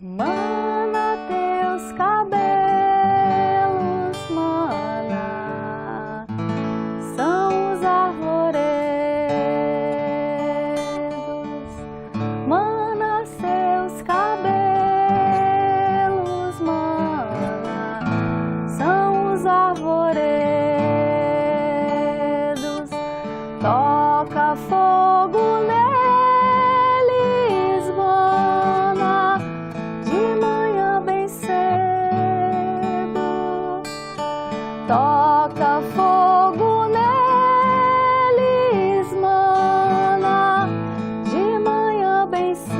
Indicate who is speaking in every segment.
Speaker 1: Mana teus cabelos, mana, são os arvoredos. Mana seus cabelos, mana, são os arvoredos. Toca fogo neles, mana, de manhã bem cedo. Toca fogo neles, mana, de manhã bem cedo.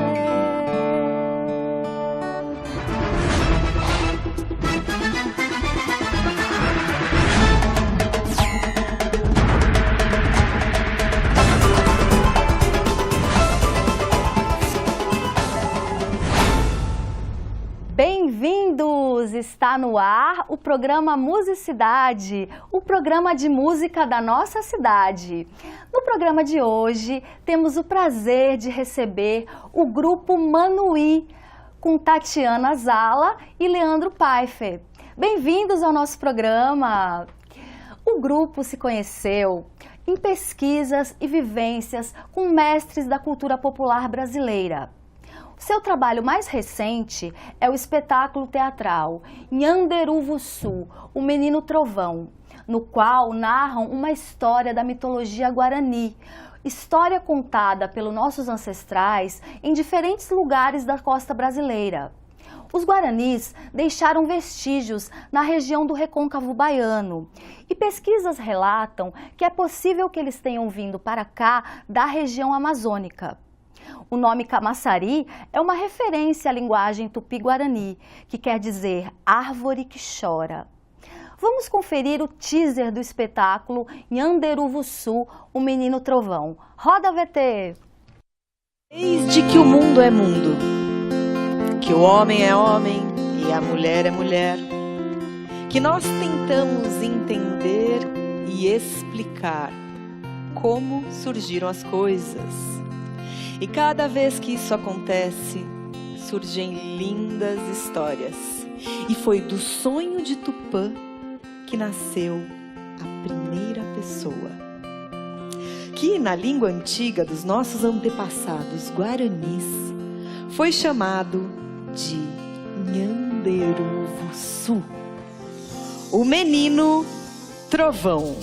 Speaker 1: Bem-vindos! Está no ar o programa Musicidade, o programa de música da nossa cidade. No programa de hoje, temos o prazer de receber o grupo Manuí, com Tatiana Zala e Leandro Pfeiffer. Bem-vindos ao nosso programa! O grupo se conheceu em pesquisas e vivências com mestres da cultura popular brasileira. Seu trabalho mais recente é o espetáculo teatral Nhanderuvuçu, o Menino Trovão, no qual narram uma história da mitologia guarani, história contada pelos nossos ancestrais em diferentes lugares da costa brasileira. Os guaranis deixaram vestígios na região do Recôncavo Baiano e pesquisas relatam que é possível que eles tenham vindo para cá da região amazônica. O nome Camaçari é uma referência à linguagem tupi-guarani, que quer dizer árvore que chora. Vamos conferir o teaser do espetáculo Nhanderuvuçu, o Menino Trovão. Roda, VT!
Speaker 2: Desde que o mundo é mundo, que o homem é homem e a mulher é mulher, que nós tentamos entender e explicar como surgiram as coisas. E cada vez que isso acontece, surgem lindas histórias. E foi do sonho de Tupã que nasceu a primeira pessoa, que na língua antiga dos nossos antepassados guaranis foi chamado de Nhanderuvuçu, o Menino Trovão.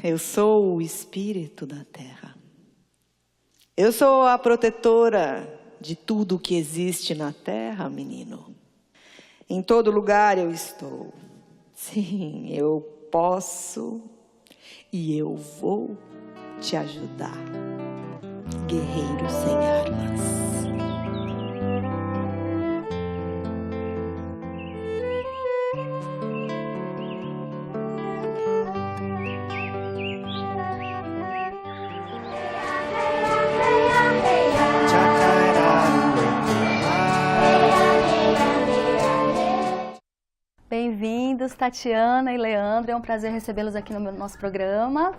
Speaker 2: Eu sou o espírito da terra. Eu sou a protetora de tudo que existe na terra, menino. Em todo lugar eu estou. Sim, eu posso e eu vou te ajudar. Guerreiro sem armas.
Speaker 1: Bem-vindos, Tatiana e Leandro. É um prazer recebê-los aqui no nosso programa.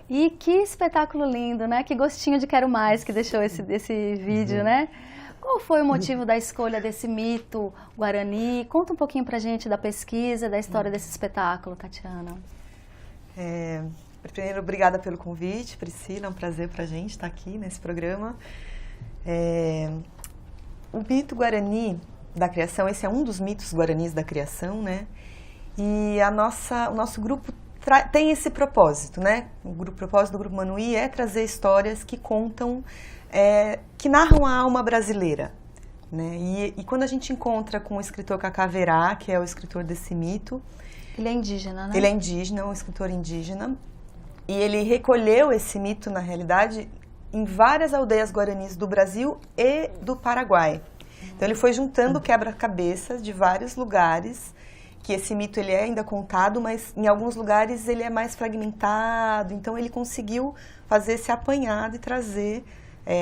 Speaker 1: E que espetáculo lindo, né? Que gostinho de quero mais que deixou esse vídeo, né? Qual foi o motivo da escolha desse mito guarani? Conta um pouquinho pra gente da pesquisa, da história desse espetáculo, Tatiana.
Speaker 3: Primeiro, obrigada pelo convite, Priscila. É um prazer pra gente estar aqui nesse programa. O mito guarani da criação, esse é um dos mitos guaranis da criação, né? E o nosso grupo tem esse propósito, né? O propósito do Grupo Manuí é trazer histórias que contam, que narram a alma brasileira, né? E quando a gente encontra com o escritor Cacá Verá, que é o escritor desse mito...
Speaker 1: Ele é indígena, né?
Speaker 3: Ele é indígena, um escritor indígena. E ele recolheu esse mito, na realidade, em várias aldeias guaranis do Brasil e do Paraguai. Então ele foi juntando quebra-cabeças de vários lugares, que esse mito ele é ainda contado, mas em alguns lugares ele é mais fragmentado. Então ele conseguiu fazer esse apanhado e trazer,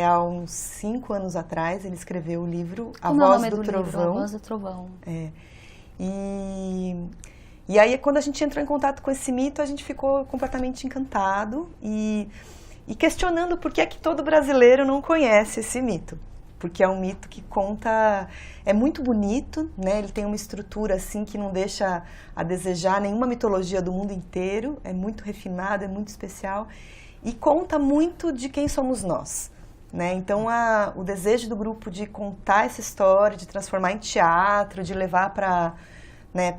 Speaker 3: há uns 5 anos atrás, ele escreveu o livro A Voz do Trovão.
Speaker 1: A Voz do Trovão.
Speaker 3: E aí, quando a gente entrou em contato com esse mito, a gente ficou completamente encantado e questionando por que é que todo brasileiro não conhece esse mito. Porque é um mito que conta, é muito bonito, né? Ele tem uma estrutura assim que não deixa a desejar nenhuma mitologia do mundo inteiro, é muito refinado, é muito especial e conta muito de quem somos nós, né? Então o desejo do grupo de contar essa história, de transformar em teatro, de levar para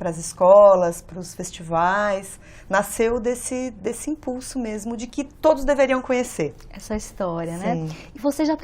Speaker 3: as escolas, para os festivais, nasceu desse impulso mesmo de que todos deveriam conhecer.
Speaker 1: Essa história,
Speaker 3: Sim.
Speaker 1: né? E vocês já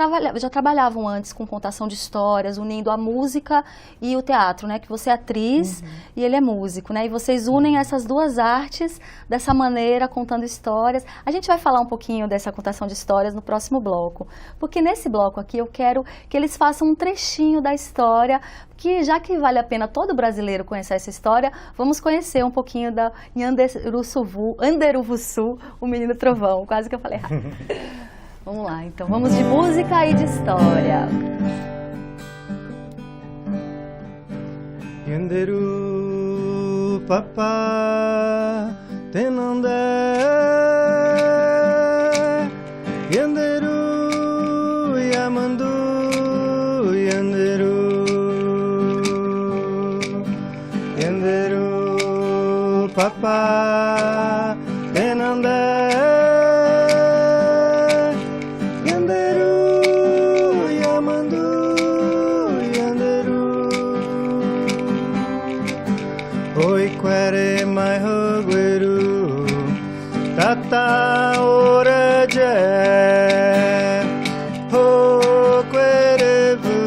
Speaker 1: trabalhavam antes com contação de histórias, unindo a música e o teatro, né? Que você é atriz e ele é músico, né? E vocês unem essas duas artes dessa maneira, contando histórias. A gente vai falar um pouquinho dessa contação de histórias no próximo bloco, porque nesse bloco aqui eu quero que eles façam um trechinho da história, que já que vale a pena todo brasileiro conhecer essa história, vamos conhecer um pouquinho da Nhanderuvuçu, o Menino Trovão. Quase que eu falei errado. Vamos lá, então vamos de música e de história.
Speaker 4: Nhanderu papá tenandé, Nhanderu yamandu, Nhanderu papá tenandé, Nhanderu yamandu, Nhanderu oi quere mai hogueru tata oraje ho querevu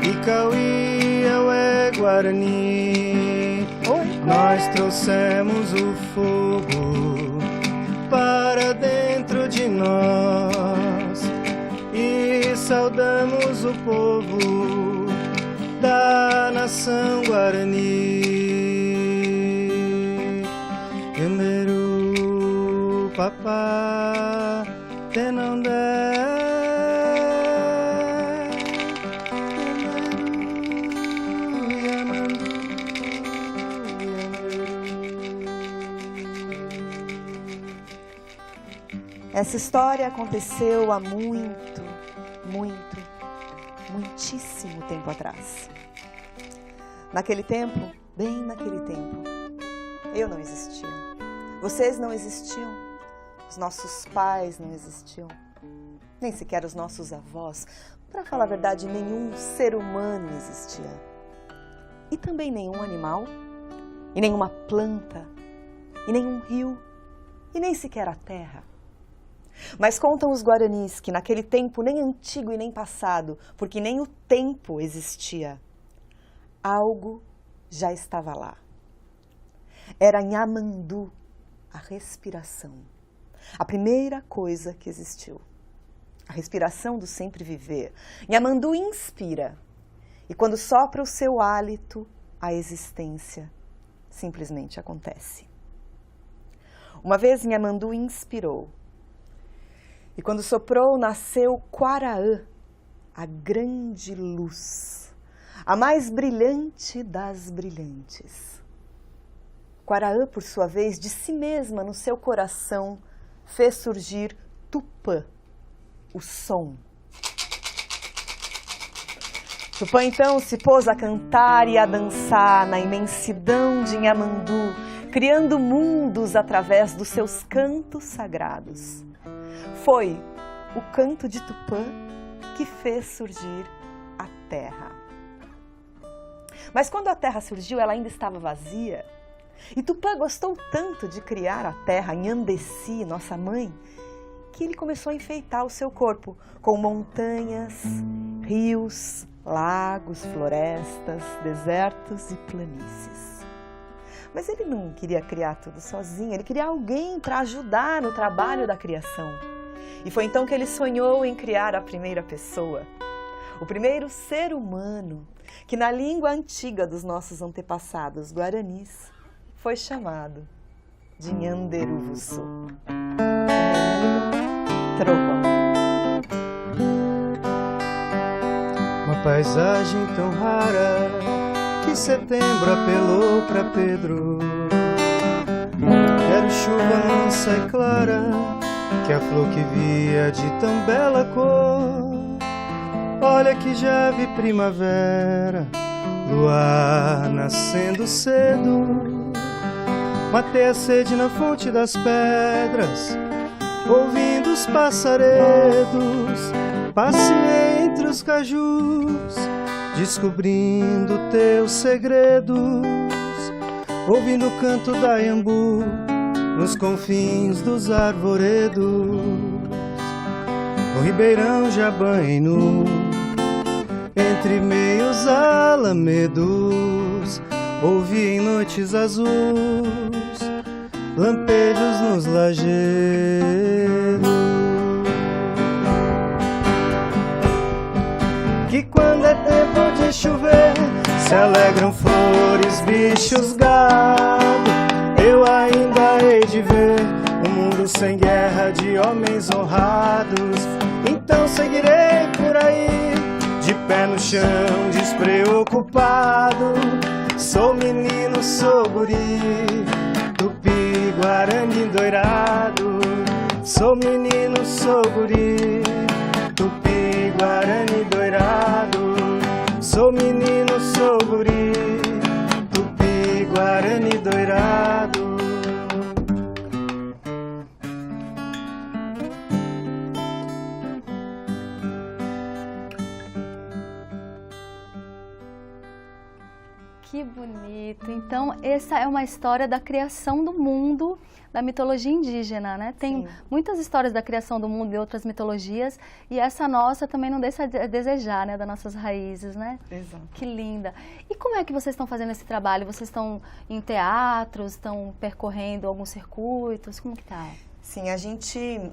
Speaker 4: ikawi awe guarani. Nós trouxemos o fogo para dentro de nós e saudamos o povo da nação Guarani. Nhanderu papá tenandé,
Speaker 3: Essa história aconteceu há muitíssimo tempo atrás. Naquele tempo, bem naquele tempo, eu não existia. Vocês não existiam. Os nossos pais não existiam. Nem sequer os nossos avós. Para falar a verdade, nenhum ser humano existia. E também nenhum animal, e nenhuma planta, e nenhum rio, e nem sequer a terra. Mas contam os guaranis que naquele tempo nem antigo e nem passado, porque nem o tempo existia, algo já estava lá. Era Nhamandu, a respiração, a primeira coisa que existiu. A respiração do sempre viver. Nhamandu inspira, e quando sopra o seu hálito, a existência simplesmente acontece. Uma vez Nhamandu inspirou, e quando soprou, nasceu Quaraã, a grande luz, a mais brilhante das brilhantes. Quaraã, por sua vez, de si mesma, no seu coração, fez surgir Tupã, o som. Tupã, então, se pôs a cantar e a dançar na imensidão de Nhamandu, criando mundos através dos seus cantos sagrados. Foi o canto de Tupã que fez surgir a terra. Mas quando a terra surgiu, ela ainda estava vazia. E Tupã gostou tanto de criar a terra, Nhandeci, nossa mãe, que ele começou a enfeitar o seu corpo com montanhas, rios, lagos, florestas, desertos e planícies. Mas ele não queria criar tudo sozinho, ele queria alguém para ajudar no trabalho da criação. E foi então que ele sonhou em criar a primeira pessoa, o primeiro ser humano, que na língua antiga dos nossos antepassados guaranis foi chamado de Nhanderuvuçu, o menino trovão.
Speaker 4: Uma paisagem tão rara que setembro apelou pra Pedro. Quero chuva mansa e clara, que a flor que via de tão bela cor. Olha que já vi primavera, luar nascendo cedo. Matei a sede na fonte das pedras, ouvindo os passaredos. Passei entre os cajus, descobrindo teus segredos. Ouvindo o canto da iambu, nos confins dos arvoredos. No ribeirão já banhei nu, entre meios alamedos. Ouvi em noites azuis, lampejos nos lajedos. Que quando é tempo de chover, se alegram flores, bichos, gado. Eu ainda hei de ver um mundo sem guerra de homens honrados. Então seguirei por aí, de pé no chão, despreocupado. Sou menino, sou guri, tupi, guarani, doirado. Sou menino, sou guri, tupi, guarani, doirado. Sou menino, sou guri, tupi, guarani, doirado.
Speaker 1: Que bonito! Então, essa é uma história da criação do mundo, da mitologia indígena, né? Tem
Speaker 3: Sim.
Speaker 1: muitas histórias da criação do mundo e outras mitologias, e essa nossa também não deixa a desejar, né? Das nossas raízes, né?
Speaker 3: Exato.
Speaker 1: Que linda! E como é que vocês estão fazendo esse trabalho? Vocês estão em teatros, estão percorrendo alguns circuitos? Como que tá?
Speaker 3: Sim, a gente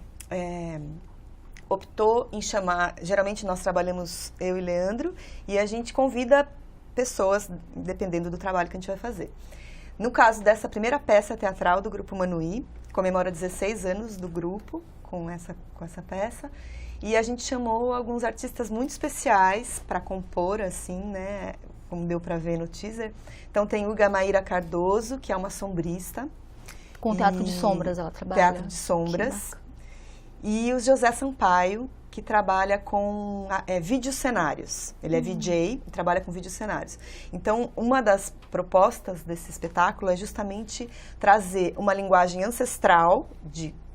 Speaker 3: optou em chamar, geralmente nós trabalhamos eu e Leandro, e a gente convida pessoas, dependendo do trabalho que a gente vai fazer. No caso dessa primeira peça teatral do Grupo Manuí, comemora 16 anos do grupo com essa peça, e a gente chamou alguns artistas muito especiais para compor, assim, né, como deu para ver no teaser. Então tem Uga Maíra Cardoso, que é uma sombrista.
Speaker 1: Com teatro de sombras ela trabalha.
Speaker 3: Teatro de sombras. E o José Sampaio, que trabalha com videocenários. Ele é VJ e trabalha com videocenários. Então, uma das propostas desse espetáculo é justamente trazer uma linguagem ancestral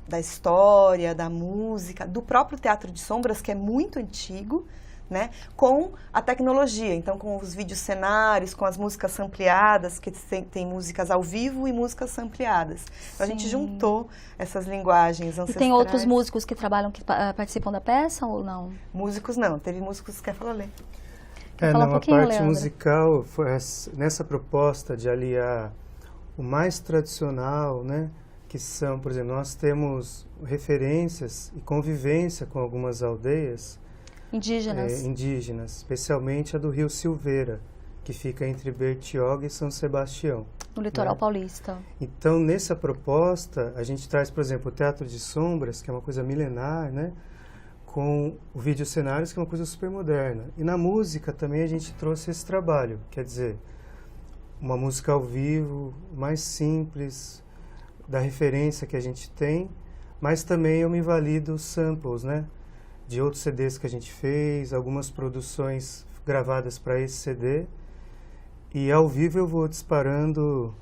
Speaker 3: da história, da música, do próprio teatro de sombras, que é muito antigo, né, com a tecnologia, então com os videocenários, com as músicas sampleadas, que tem músicas ao vivo e músicas sampleadas. Então, a gente juntou essas linguagens ancestrais.
Speaker 1: E tem outros músicos que trabalham, que participam da peça ou não?
Speaker 3: Músicos não, teve músicos que quer falar, Lê.
Speaker 1: Falar um
Speaker 4: a
Speaker 1: pouquinho,
Speaker 4: parte
Speaker 1: Leandro?
Speaker 4: musical, foi nessa proposta de aliar o mais tradicional, né, que são, por exemplo, nós temos referências e convivência com algumas aldeias
Speaker 1: Indígenas.
Speaker 4: indígenas, especialmente a do Rio Silveira, que fica entre Bertioga e São Sebastião.
Speaker 1: No litoral
Speaker 4: né?
Speaker 1: paulista.
Speaker 4: Então, nessa proposta, a gente traz, por exemplo, o Teatro de Sombras, que é uma coisa milenar, né? Com o videocenários, que é uma coisa super moderna. E na música também a gente trouxe esse trabalho, quer dizer, uma música ao vivo, mais simples, da referência que a gente tem, mas também eu me invalido samples, né? De outros CDs que a gente fez, algumas produções gravadas para esse CD. E ao vivo eu vou disparando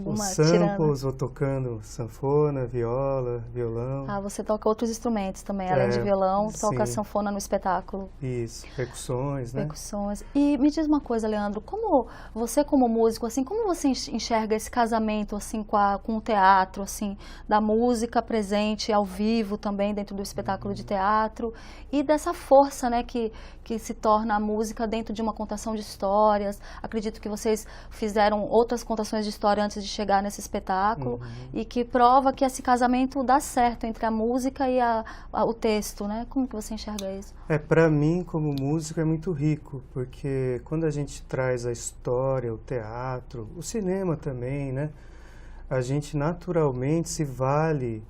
Speaker 4: os samples, vou tocando sanfona, viola, violão.
Speaker 1: Ah, você toca outros instrumentos também, além de violão, toca
Speaker 4: sim.
Speaker 1: sanfona no espetáculo.
Speaker 4: Isso, percussões, né?
Speaker 1: Percussões. E me diz uma coisa, Leandro, como você como músico, assim, como você enxerga esse casamento, assim, com o teatro, assim, da música presente ao vivo também dentro do espetáculo de teatro e dessa força, né, que se torna a música dentro de uma contação de histórias. Acredito que vocês fizeram outras contações de história antes de chegar nesse espetáculo e que prova que esse casamento dá certo entre a música e o texto, né? Como que você enxerga isso?
Speaker 4: Para mim, como músico, é muito rico, porque quando a gente traz a história, o teatro, o cinema também, né? A gente naturalmente se vale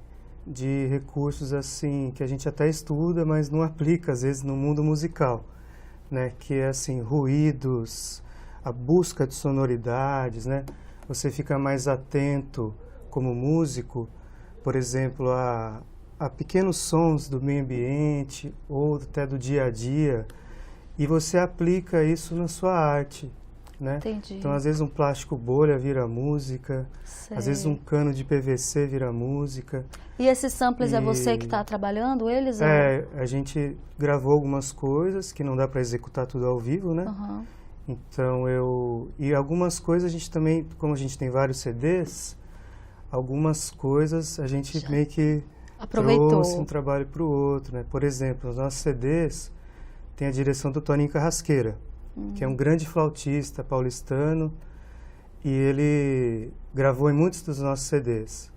Speaker 4: de recursos assim, que a gente até estuda, mas não aplica, às vezes, no mundo musical, né? Que é, assim, ruídos, a busca de sonoridades, né? Você fica mais atento como músico, por exemplo, a pequenos sons do meio ambiente ou até do dia a dia, e você aplica isso na sua arte, né?
Speaker 1: Entendi.
Speaker 4: Então, às vezes um plástico bolha vira música, às vezes um cano de PVC vira música.
Speaker 1: E esses samples é você que está trabalhando eles?
Speaker 4: A gente gravou algumas coisas que não dá para executar tudo ao vivo, né?
Speaker 1: Uhum.
Speaker 4: Então e algumas coisas a gente também, como a gente tem vários CDs, algumas coisas a gente meio que
Speaker 1: aproveitou.
Speaker 4: Trouxe um trabalho para o outro, né? Por exemplo, os nossos CDs tem a direção do Toninho Carrasqueira, que é um grande flautista paulistano, e ele gravou em muitos dos nossos CDs.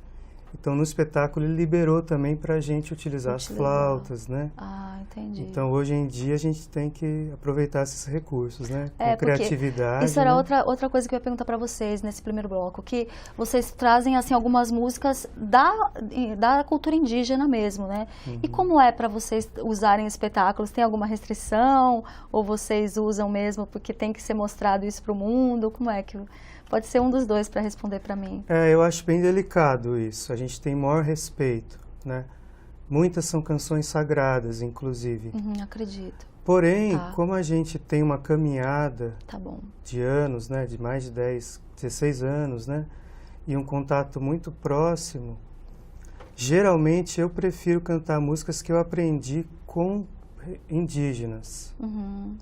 Speaker 4: Então, no espetáculo, ele liberou também para a gente utilizar as flautas, né?
Speaker 1: Ah, entendi.
Speaker 4: Então, hoje em dia, a gente tem que aproveitar esses recursos, né? Com criatividade.
Speaker 1: Isso era
Speaker 4: né?
Speaker 1: outra coisa que eu ia perguntar para vocês nesse primeiro bloco, que vocês trazem, assim, algumas músicas da cultura indígena mesmo, né? E como é para vocês usarem espetáculos? Tem alguma restrição? Ou vocês usam mesmo porque tem que ser mostrado isso para o mundo? Como é que... Pode ser um dos dois para responder para mim.
Speaker 4: Eu acho bem delicado isso. A gente tem maior respeito, né? Muitas são canções sagradas, inclusive.
Speaker 1: Acredito.
Speaker 4: Porém, como a gente tem uma caminhada de anos, né? De mais de 16 anos, né? E um contato muito próximo, geralmente eu prefiro cantar músicas que eu aprendi com indígenas.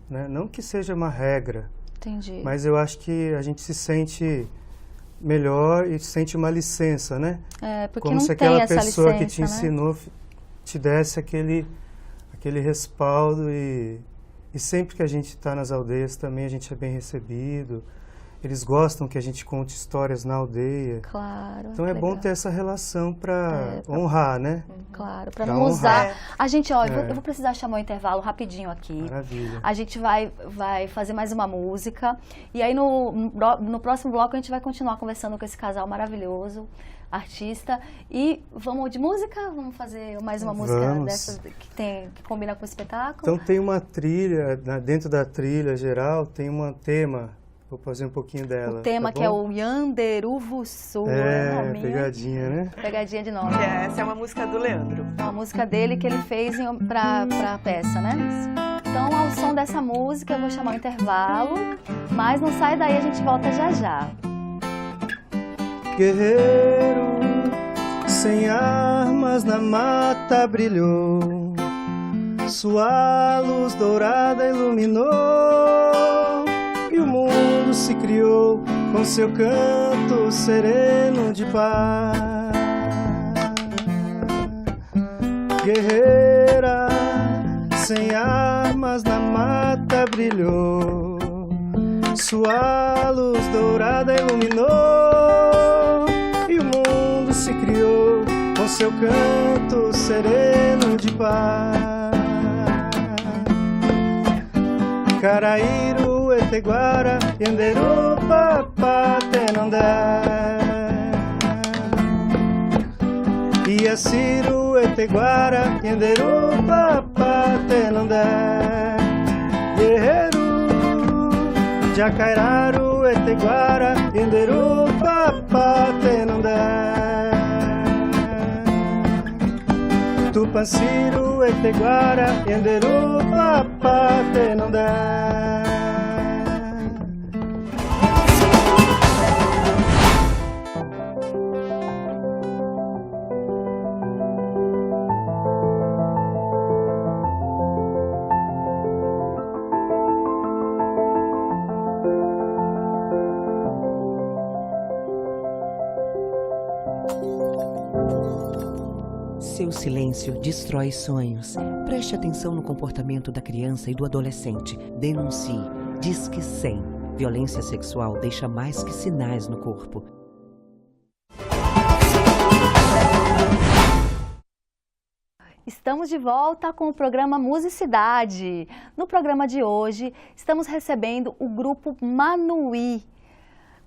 Speaker 4: Né? Não que seja uma regra.
Speaker 1: Entendi.
Speaker 4: Mas eu acho que a gente se sente melhor e sente uma licença, né?
Speaker 1: Porque
Speaker 4: como
Speaker 1: não
Speaker 4: se aquela
Speaker 1: tem essa
Speaker 4: pessoa
Speaker 1: licença,
Speaker 4: que te
Speaker 1: né?
Speaker 4: ensinou te desse aquele respaldo e sempre que a gente está nas aldeias também a gente é bem recebido. Eles gostam que a gente conte histórias na aldeia.
Speaker 1: Claro.
Speaker 4: Então é bom ter essa relação para honrar, né?
Speaker 1: Claro, para não usar. A gente, eu vou precisar chamar um intervalo rapidinho aqui.
Speaker 4: Maravilha.
Speaker 1: A gente vai fazer mais uma música. E aí no próximo bloco a gente vai continuar conversando com esse casal maravilhoso, artista. E vamos de música? Vamos fazer mais uma música dessas que combina com o espetáculo?
Speaker 4: Então tem uma trilha, dentro da trilha geral, tem um tema. Vou fazer um pouquinho dela.
Speaker 1: O tema que é o Yanderuvuçu.
Speaker 4: Pegadinha, né?
Speaker 1: Pegadinha de nome.
Speaker 3: Essa é uma música do Leandro.
Speaker 1: Uma música dele que ele fez pra peça, né? Então, ao som dessa música, eu vou chamar o intervalo. Mas não sai daí, a gente volta já já.
Speaker 4: Guerreiro, sem armas na mata brilhou, sua luz dourada iluminou, e o mundo se criou com seu canto sereno de paz. Guerreira, sem armas na mata brilhou, sua luz dourada iluminou, e o mundo se criou com seu canto sereno de paz. Caraíru, Eteguara, Yanderu, Papá, Tenondé. Iaciru, Eteguara, Yanderu, Papá, Tenondé. Guerreiro, Jacairaru, Eteguara, Yanderu, Papá, Tenondé. Tupanciru, Eteguara, Yanderu, Papá, Tenondé.
Speaker 5: silêncio destrói sonhos. Preste atenção no comportamento da criança e do adolescente. Denuncie. Disque 100. Violência sexual deixa mais que sinais no corpo.
Speaker 1: Estamos de volta com o programa Musicidade. No programa de hoje, estamos recebendo o grupo Manuí,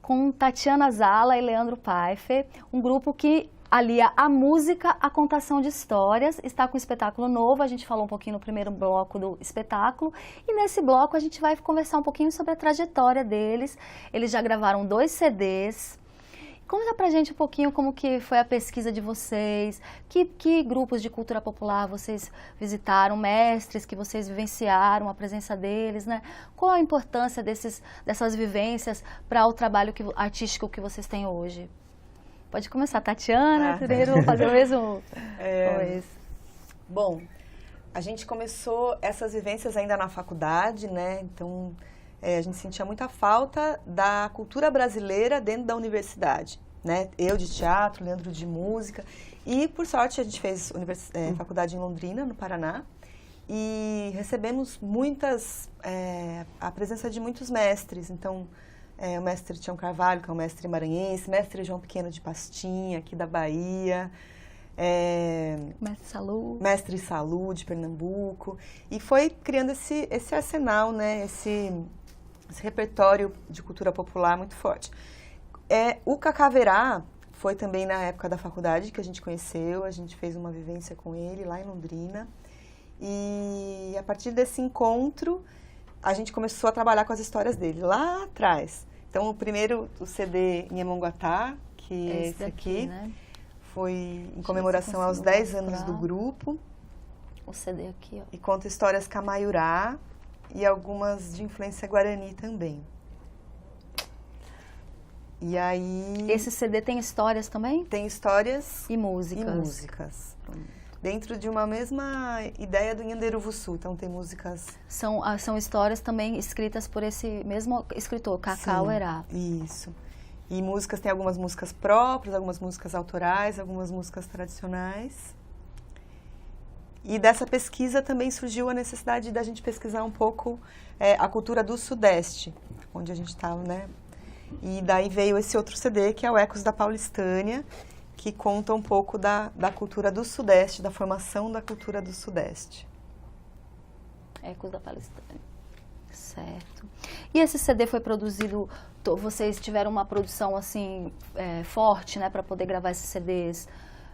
Speaker 1: com Tatiana Zala e Leandro Pfeiffer, um grupo que alia a música à contação de histórias. Está com um espetáculo novo, a gente falou um pouquinho no primeiro bloco do espetáculo, e nesse bloco a gente vai conversar um pouquinho sobre a trajetória deles. Eles já gravaram 2 CDs. Conta pra gente um pouquinho como que foi a pesquisa de vocês, que grupos de cultura popular vocês visitaram, mestres que vocês vivenciaram, a presença deles, né? Qual a importância dessas vivências para o trabalho artístico que vocês têm hoje? Pode começar, Tatiana, primeiro vou fazer o mesmo.
Speaker 3: Bom, a gente começou essas vivências ainda na faculdade, né? Então, a gente sentia muita falta da cultura brasileira dentro da universidade, né? Eu de teatro, Leandro de música, e por sorte a gente fez faculdade em Londrina, no Paraná, e recebemos a presença de muitos mestres. Então, o mestre Tião Carvalho, que é um mestre maranhense, mestre João Pequeno de Pastinha, aqui da Bahia, mestre Salu de Pernambuco, e foi criando esse arsenal, né? Esse repertório de cultura popular muito forte. O Cacaverá foi também na época da faculdade que a gente conheceu, a gente fez uma vivência com ele lá em Londrina, e a partir desse encontro a gente começou a trabalhar com as histórias dele lá atrás. Então o CD Nhemonguatá, que é esse aqui, né? Foi em comemoração aos 10 anos do grupo.
Speaker 1: O CD aqui, ó.
Speaker 3: E conta histórias Camaiurá e algumas de influência guarani também. E aí...
Speaker 1: Esse CD tem histórias também?
Speaker 3: Tem histórias
Speaker 1: e músicas.
Speaker 3: E músicas. Dentro de uma mesma ideia do Nhanderuvuçu. Então tem músicas...
Speaker 1: São histórias também escritas por esse mesmo escritor, Cacauerá.
Speaker 3: Isso. E músicas, tem algumas músicas próprias, algumas músicas autorais, algumas músicas tradicionais. E dessa pesquisa também surgiu a necessidade da gente pesquisar um pouco a cultura do Sudeste, onde a gente estava, né? E daí veio esse outro CD, que é o Ecos da Paulistânia, que conta um pouco da cultura do Sudeste, da formação da cultura do Sudeste.
Speaker 1: Ecos da Paulistânia. Certo. E esse CD foi produzido, vocês tiveram uma produção assim forte, né, para poder gravar esses CDs?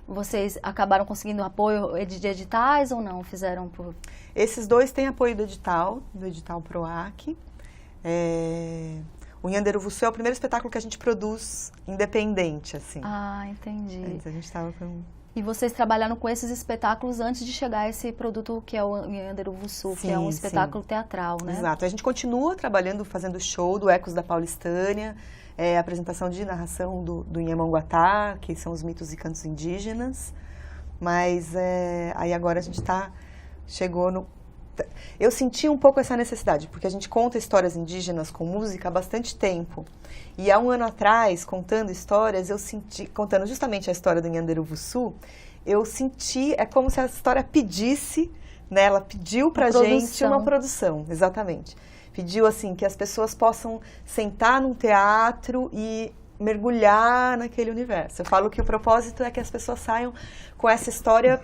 Speaker 1: Vocês acabaram conseguindo apoio de editais ou não? Fizeram por...
Speaker 3: Esses 2 têm apoio do edital PROAC. O Nhanderuvuçu é o primeiro espetáculo que a gente produz independente, assim.
Speaker 1: Ah, entendi.
Speaker 3: Antes a gente estava com...
Speaker 1: E vocês trabalharam com esses espetáculos antes de chegar a esse produto que é o Nhanderuvuçu, que é um espetáculo teatral, né?
Speaker 3: Exato. A gente continua trabalhando, fazendo show do Ecos da Paulistânia, apresentação de narração do Nhemonguatá, que são os mitos e cantos indígenas. Mas aí agora a gente chegou no... Eu senti um pouco essa necessidade, porque a gente conta histórias indígenas com música há bastante tempo. E há um ano atrás, contando histórias, contando justamente a história do Nhanderuvuçu, eu senti, como se a história pedisse, né? Ela pediu pra gente uma produção, exatamente. Pediu, assim, que as pessoas possam sentar num teatro e mergulhar naquele universo. Eu falo que o propósito é que as pessoas saiam com essa história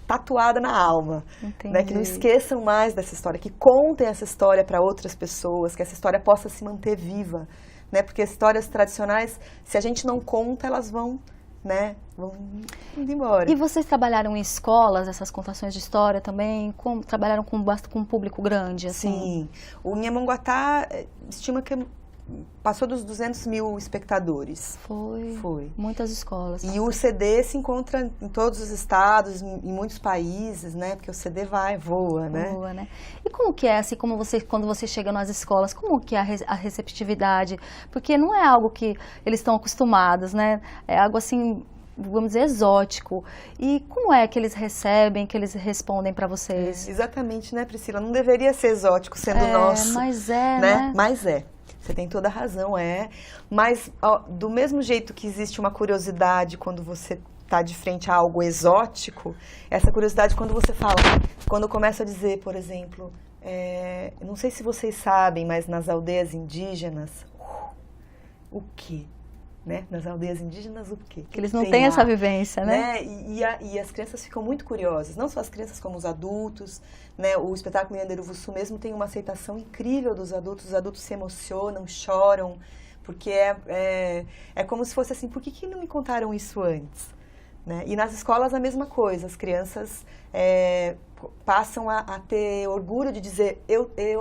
Speaker 3: tatuada na alma, né? Que não esqueçam mais dessa história, que contem essa história para outras pessoas, que essa história possa se manter viva, né? Porque histórias tradicionais, se a gente não conta, elas vão, né? Vão indo embora.
Speaker 1: E vocês trabalharam em escolas, essas contações de história também? Trabalharam com um público grande, assim?
Speaker 3: Sim. O Nhemonguatá estima que passou dos 200 mil espectadores.
Speaker 1: Foi. Muitas escolas.
Speaker 3: E o CD se encontra em todos os estados, em muitos países, né? Porque o CD voa, né?
Speaker 1: Voa, né? E como que é, assim, quando você chega nas escolas, como que é a receptividade? Porque não é algo que eles estão acostumados, né? É algo assim, vamos dizer, exótico. E como é que eles recebem, que eles respondem para vocês?
Speaker 3: Exatamente, né, Priscila? Não deveria ser exótico sendo nosso.
Speaker 1: Mas né?
Speaker 3: Mas Você tem toda a razão, Mas do mesmo jeito que existe uma curiosidade quando você tá de frente a algo exótico, essa curiosidade quando você fala, quando eu começo a dizer, por exemplo, não sei se vocês sabem, mas nas aldeias indígenas, o quê? Né? Nas aldeias indígenas, o quê?
Speaker 1: Que eles não têm essa vivência, né?
Speaker 3: E as crianças ficam muito curiosas, não só as crianças como os adultos, né? O espetáculo Yanderuvuçu mesmo tem uma aceitação incrível dos adultos, os adultos se emocionam, choram, porque é como se fosse assim, por que não me contaram isso antes? Né? E nas escolas a mesma coisa, as crianças passam a ter orgulho de dizer,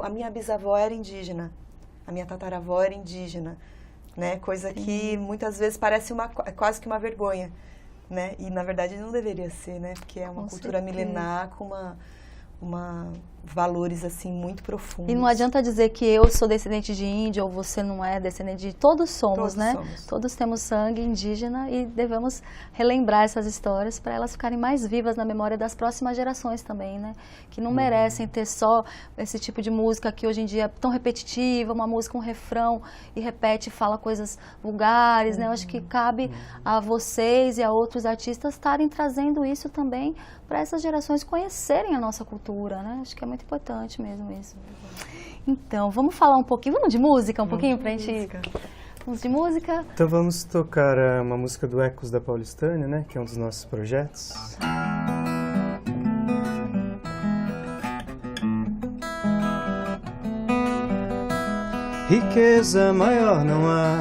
Speaker 3: a minha bisavó era indígena, a minha tataravó era indígena, né? Coisa que muitas vezes parece quase que uma vergonha, né? E na verdade não deveria ser, né? Porque é uma cultura milenar com valores assim muito profundos.
Speaker 1: E não adianta dizer que eu sou descendente de índio ou você não é descendente de... Todos somos, né? Todos temos sangue indígena e devemos relembrar essas histórias para elas ficarem mais vivas na memória das próximas gerações também, né? Que não merecem ter só esse tipo de música que hoje em dia é tão repetitiva, uma música, um refrão e repete e fala coisas vulgares, né? Eu acho que cabe a vocês e a outros artistas estarem trazendo isso também para essas gerações conhecerem a nossa cultura, né? Acho que é muito importante mesmo isso. Então, vamos falar um pouquinho, vamos de música, pouquinho pra gente... Vamos de música?
Speaker 4: Então vamos tocar uma música do Ecos da Paulistânia, né? Que é um dos nossos projetos. Riqueza maior não há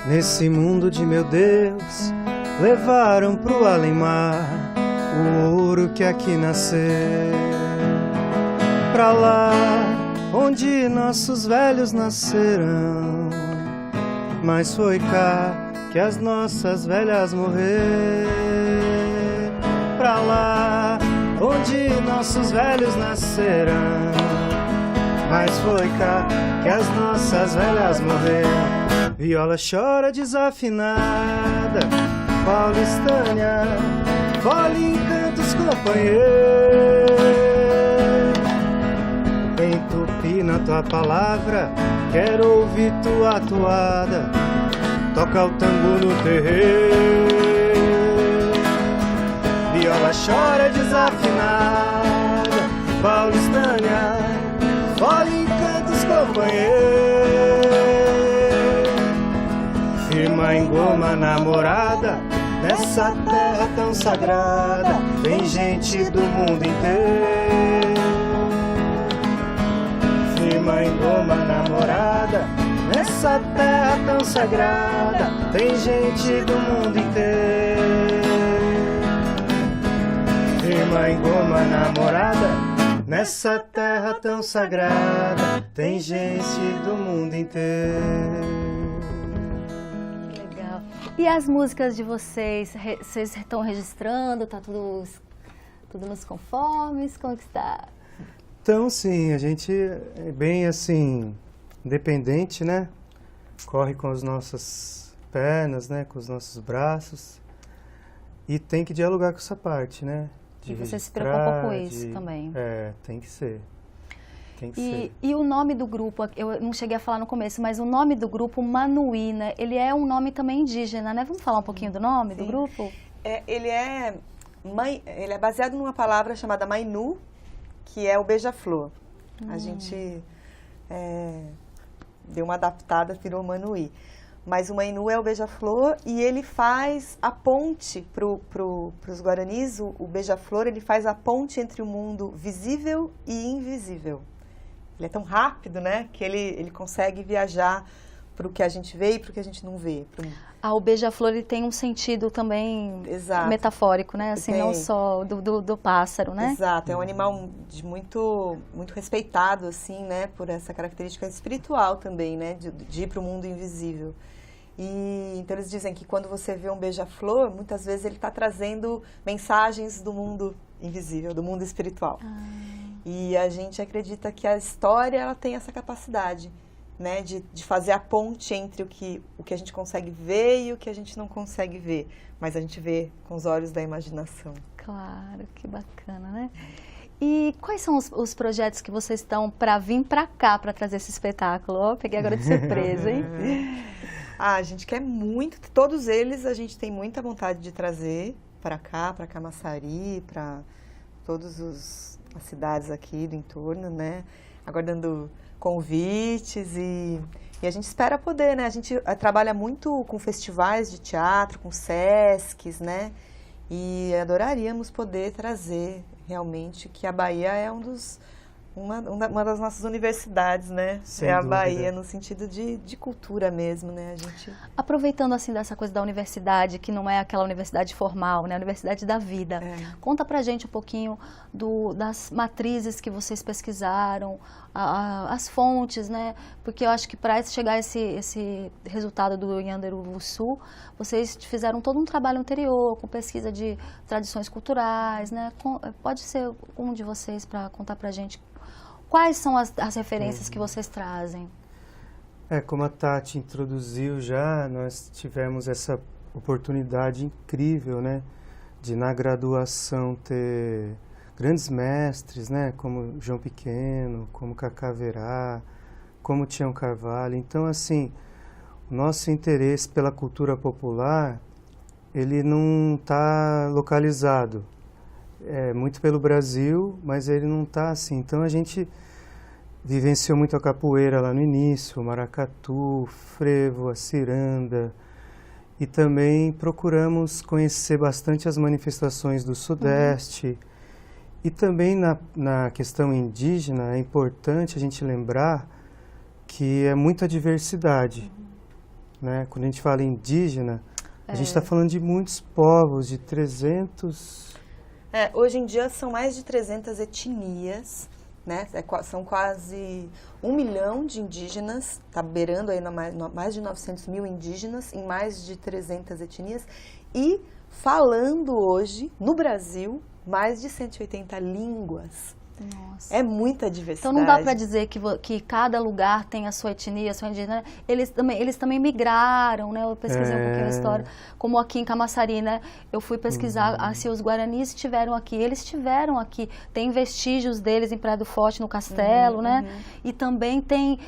Speaker 4: nesse mundo de meu Deus. Levaram pro além-mar o ouro que aqui nasceu. Pra lá onde nossos velhos nasceram, mas foi cá que as nossas velhas morreram. Pra lá onde nossos velhos nasceram, mas foi cá que as nossas velhas morreram. Viola chora desafinada, paulistânia, fole em cantos companheiros. Vem tupi na tua palavra, quero ouvir tua toada, toca o tambor no terreiro. Viola chora desafinada, paulistânia, fole em cantos companheiros. Firma em goma namorada, nessa terra tão sagrada, vem gente do mundo inteiro. Firma em goma namorada, nessa terra tão sagrada, tem gente do mundo inteiro. Firma em goma namorada, nessa terra tão sagrada, tem gente do mundo inteiro.
Speaker 1: Legal. E as músicas de vocês vocês estão registrando? Tá tudo nos conformes? Como que está?
Speaker 4: Então, sim, a gente é bem, assim, independente, né? Corre com as nossas pernas, né? Com os nossos braços. E tem que dialogar com essa parte, né?
Speaker 1: E você se preocupa com isso também.
Speaker 4: Tem que ser. Tem que ser.
Speaker 1: E o nome do grupo, eu não cheguei a falar no começo, mas o nome do grupo, Manuí, né? Ele é um nome também indígena, né? Vamos falar um pouquinho do nome do grupo?
Speaker 3: Ele é baseado numa palavra chamada Mainu, que é o beija-flor. A gente deu uma adaptada, virou Manuí. Mas o Mainu é o beija-flor e ele faz a ponte para os guaranis. O beija-flor, ele faz a ponte entre o mundo visível e invisível. Ele é tão rápido, né, que ele consegue viajar para o que a gente vê e para o que a gente não vê.
Speaker 1: O beija-flor ele tem um sentido também metafórico, né? Assim, não só do pássaro, né?
Speaker 3: Exato, é um animal muito respeitado, assim, né? Por essa característica espiritual também, né? De ir para o mundo invisível. E então eles dizem que quando você vê um beija-flor, muitas vezes ele está trazendo mensagens do mundo invisível, do mundo espiritual. E a gente acredita que a história ela tem essa capacidade, né, de fazer a ponte entre o que a gente consegue ver e o que a gente não consegue ver, mas a gente vê com os olhos da imaginação.
Speaker 1: Claro, que bacana, né? E quais são os projetos que vocês estão para vir para cá para trazer esse espetáculo? Peguei agora de surpresa, hein?
Speaker 3: A gente quer muito, todos eles a gente tem muita vontade de trazer, para cá, para Camaçari, para todas as cidades aqui do entorno, né? Aguardando convites e a gente espera poder, né? A gente trabalha muito com festivais de teatro, com SESCs, né? E adoraríamos poder trazer realmente que a Bahia é uma das nossas universidades, né?
Speaker 4: Sem
Speaker 3: é a
Speaker 4: dúvida.
Speaker 3: Bahia no sentido de cultura mesmo, né? A gente...
Speaker 1: Aproveitando assim dessa coisa da universidade, que não é aquela universidade formal, né? A universidade da vida. Conta pra gente um pouquinho das matrizes que vocês pesquisaram, as fontes, né? Porque eu acho que para chegar a esse resultado do Nyanderu Sul, vocês fizeram todo um trabalho anterior, com pesquisa de tradições culturais, né? Pode ser um de vocês para contar pra gente quais são as referências que vocês trazem.
Speaker 4: Como a Tati introduziu já, nós tivemos essa oportunidade incrível, né? De na graduação ter grandes mestres, né? Como João Pequeno, como Cacá Verá, como Tião Carvalho. Então, assim, o nosso interesse pela cultura popular, ele não está localizado. Muito pelo Brasil, mas ele não está assim. Então a gente vivenciou muito a capoeira lá no início, o maracatu, o frevo, a ciranda, e também procuramos conhecer bastante as manifestações do Sudeste. E também na questão indígena é importante a gente lembrar que é muita diversidade, né? Quando a gente fala indígena, a gente está falando de muitos povos, de 300...
Speaker 3: hoje em dia são mais de 300 etnias, né? São quase 1 milhão de indígenas, está beirando aí mais de 900 mil indígenas em mais de 300 etnias e falando hoje, no Brasil, mais de 180 línguas.
Speaker 1: Nossa.
Speaker 3: É muita diversidade.
Speaker 1: Então não dá para dizer que cada lugar tem a sua etnia, a sua indígena. Eles também migraram, né? Eu pesquisei um pouquinho a história. Como aqui em Camaçari, né? Eu fui pesquisar se os guaranis estiveram aqui. Eles estiveram aqui. Tem vestígios deles em Praia do Forte, no castelo, né? E também tem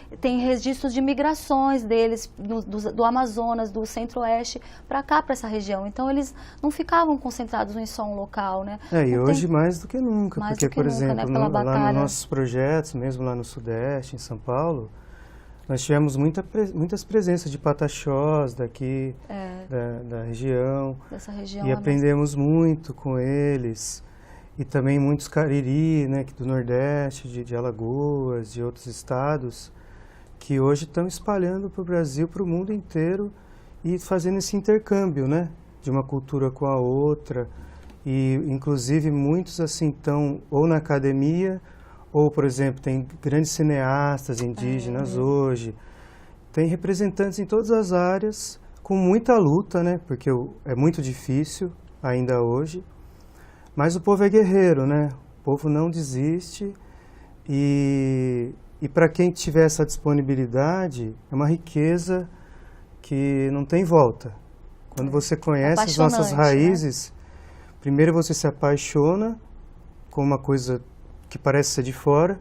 Speaker 1: registros de migrações deles do Amazonas, do Centro-Oeste, para cá, para essa região. Então eles não ficavam concentrados em só um local, né?
Speaker 4: E hoje mais do que nunca,
Speaker 1: mais
Speaker 4: porque,
Speaker 1: do que
Speaker 4: por
Speaker 1: nunca,
Speaker 4: exemplo,
Speaker 1: né? Pela
Speaker 4: lá
Speaker 1: batalha.
Speaker 4: nos nossos projetos, mesmo lá no Sudeste, em São Paulo, nós tivemos muitas presenças de pataxós daqui, da região.
Speaker 1: Dessa região.
Speaker 4: E aprendemos muito com eles. E também muitos cariri, né, do Nordeste, de Alagoas, de outros estados, que hoje estão espalhando para o Brasil, para o mundo inteiro, e fazendo esse intercâmbio, né, de uma cultura com a outra. E, inclusive, muitos assim estão ou na academia, ou, por exemplo, tem grandes cineastas indígenas hoje. Tem representantes em todas as áreas, com muita luta, né? Porque é muito difícil ainda hoje. Mas o povo é guerreiro, né? O povo não desiste. E para quem tiver essa disponibilidade, é uma riqueza que não tem volta. Quando você conhece as nossas raízes... Né? Primeiro você se apaixona com uma coisa que parece ser de fora,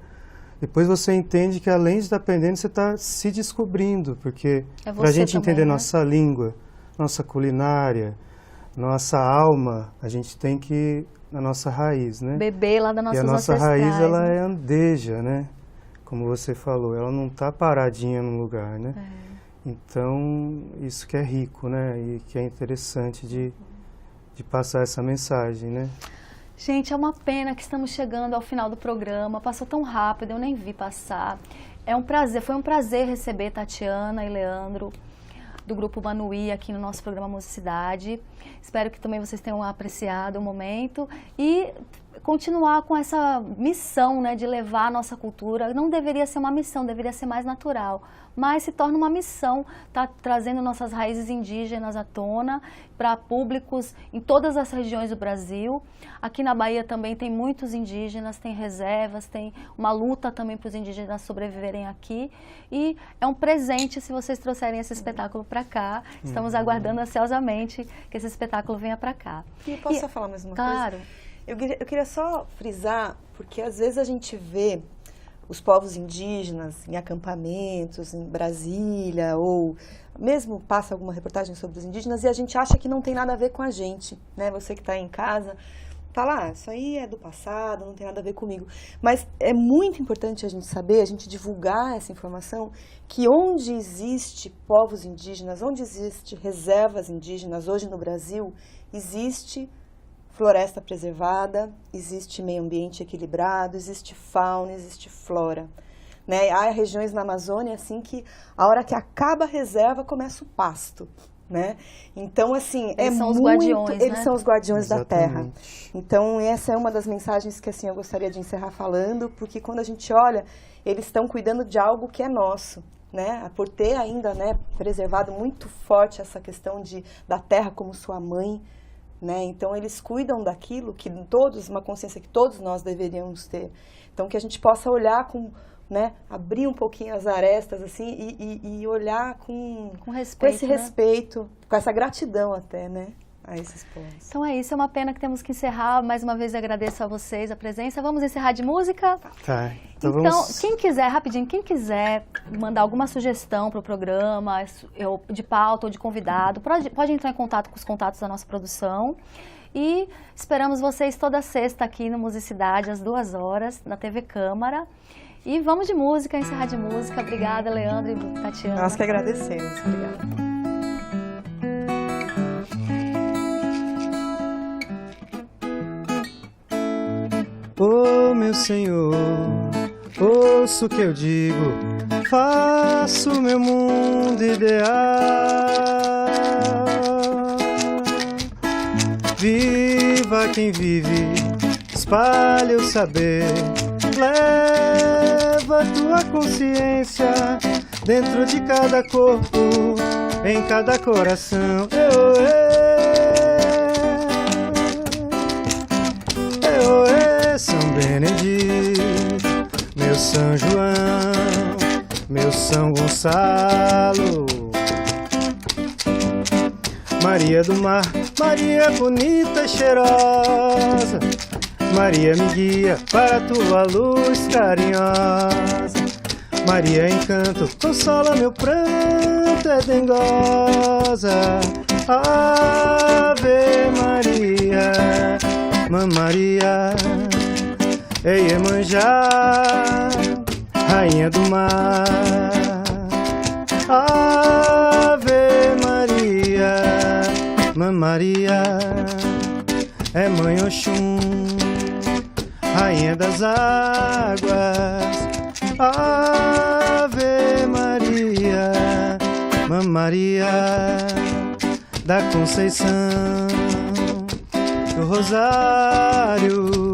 Speaker 4: depois você entende que além de estar aprendendo, você está se descobrindo, porque para a gente
Speaker 1: também,
Speaker 4: entender
Speaker 1: né?
Speaker 4: nossa língua, nossa culinária, nossa alma, a gente tem que ir na nossa raiz, né?
Speaker 1: Beber lá da nossa
Speaker 4: ancestrais. E a nossa raiz, ela
Speaker 1: né?
Speaker 4: é andeja, né? Como você falou, ela não está paradinha num lugar, né? Então, isso que é rico, né? E que é interessante de passar essa mensagem, né?
Speaker 1: Gente, é uma pena que estamos chegando ao final do programa. Passou tão rápido, eu nem vi passar. Foi um prazer receber Tatiana e Leandro do Grupo Manuí aqui no nosso programa Musicidade. Espero que também vocês tenham apreciado o momento e continuar com essa missão, né, de levar a nossa cultura. Não deveria ser uma missão, deveria ser mais natural, mas se torna uma missão, tá trazendo nossas raízes indígenas à tona para públicos em todas as regiões do Brasil. Aqui na Bahia também tem muitos indígenas, tem reservas, tem uma luta também para os indígenas sobreviverem aqui. E é um presente se vocês trouxerem esse espetáculo para cá. Estamos aguardando ansiosamente que esse espetáculo venha para cá.
Speaker 3: E posso só falar mais uma coisa?
Speaker 1: Claro.
Speaker 3: Eu queria só frisar, porque às vezes a gente vê os povos indígenas em acampamentos, em Brasília, ou mesmo passa alguma reportagem sobre os indígenas e a gente acha que não tem nada a ver com a gente, né? Você que está aí em casa, fala, isso aí é do passado, não tem nada a ver comigo. Mas é muito importante a gente saber, a gente divulgar essa informação, que onde existe povos indígenas, onde existe reservas indígenas, hoje no Brasil, existe floresta preservada, existe meio ambiente equilibrado, existe fauna, existe flora. Né? Há regiões na Amazônia assim que a hora que acaba a reserva começa o pasto. Né? Então, assim,
Speaker 1: eles são os guardiões,
Speaker 3: eles
Speaker 1: né?
Speaker 3: são os guardiões da terra.
Speaker 4: Exatamente.
Speaker 3: Então, essa é uma das mensagens que assim, eu gostaria de encerrar falando, porque quando a gente olha, eles estão cuidando de algo que é nosso. Né? Por ter ainda, né, preservado muito forte essa questão da terra como sua mãe. Né? Então, eles cuidam daquilo que todos, uma consciência que todos nós deveríamos ter. Então, que a gente possa olhar com, né, abrir um pouquinho as arestas assim e olhar com
Speaker 1: respeito,
Speaker 3: esse
Speaker 1: né?
Speaker 3: respeito, com essa gratidão até, né, a esses povos.
Speaker 1: Então é isso, é uma pena que temos que encerrar. Mais uma vez agradeço a vocês a presença. Vamos encerrar de música?
Speaker 4: Tá, então
Speaker 1: Então,
Speaker 4: vamos...
Speaker 1: quem quiser, rapidinho, quem quiser mandar alguma sugestão para o programa, de pauta ou de convidado, pode entrar em contato com os contatos da nossa produção. E esperamos vocês toda sexta aqui no Musicidade, às 2 horas, na TV Câmara. E vamos de música, encerrar de música. Obrigada, Leandro e Tatiana.
Speaker 3: Nós que agradecemos. Obrigada.
Speaker 4: Ô meu Senhor, ouço o que eu digo, faço meu mundo ideal. Viva quem vive, espalha o saber, leva tua consciência dentro de cada corpo, em cada coração. São Benedito, meu São João, meu São Gonçalo. Maria do Mar, Maria bonita e cheirosa, Maria me guia para tua luz carinhosa. Maria encanto, consola meu pranto, é dengosa. Ave Maria, Mãe Maria, Iemanjá, Rainha do Mar. Ave Maria, Mãe Maria, é Mãe Oxum, Rainha das Águas. Ave Maria, Mãe Maria da Conceição, do Rosário.